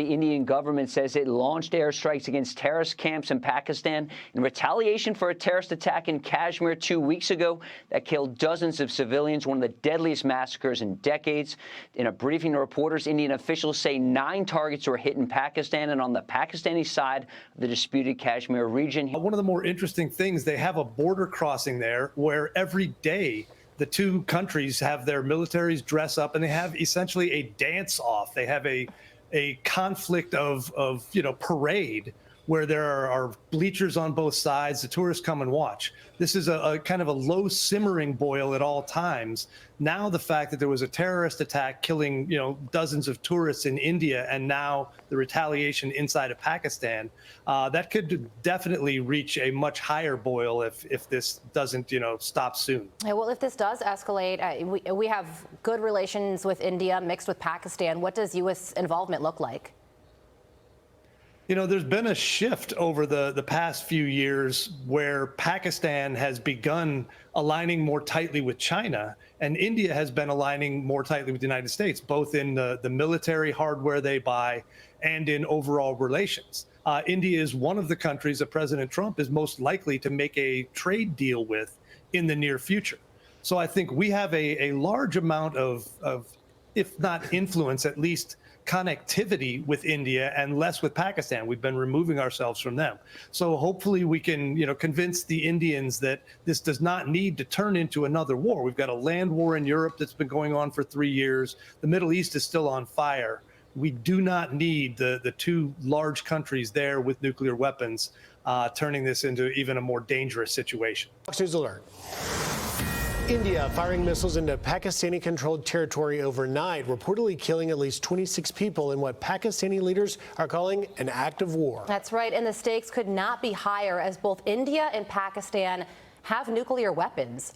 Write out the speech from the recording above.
The Indian government says it launched airstrikes against terrorist camps in Pakistan in retaliation for a terrorist attack in Kashmir 2 weeks ago that killed dozens of civilians, one of the deadliest massacres in decades. In a briefing to reporters, Indian officials say 9 targets were hit in Pakistan and on the Pakistani side of the disputed Kashmir region. One of the more interesting things, they have a border crossing there where every day the two countries have their militaries dress up and they have essentially a dance off. They have a conflict of parade where there are bleachers on both sides. The tourists come and watch. This is a kind of a low simmering boil at all times. Now the fact that there was a terrorist attack killing dozens of tourists in India, and now the retaliation inside of Pakistan, that could definitely reach a much higher boil if this doesn't stop soon. Yeah, well, if this does escalate, we have good relations with India mixed with Pakistan. What does U.S. involvement look like? There's been a shift over the past few years where Pakistan has begun aligning more tightly with China, and India has been aligning more tightly with the United States, both in the military hardware they buy and in overall relations. India is one of the countries that President Trump is most likely to make a trade deal with in the near future. So I think we have a large amount of, if not influence, at least connectivity with India and less with Pakistan. We've been removing ourselves from them. So hopefully we can, convince the Indians that this does not need to turn into another war. We've got a land war in Europe that's been going on for 3 years. The Middle East is still on fire. We do not need the two large countries there with nuclear weapons turning this into even a more dangerous situation. Fox News Alert. India firing missiles into Pakistani-controlled territory overnight, reportedly killing at least 26 people in what Pakistani leaders are calling an act of war. That's right, and the stakes could not be higher as both India and Pakistan have nuclear weapons.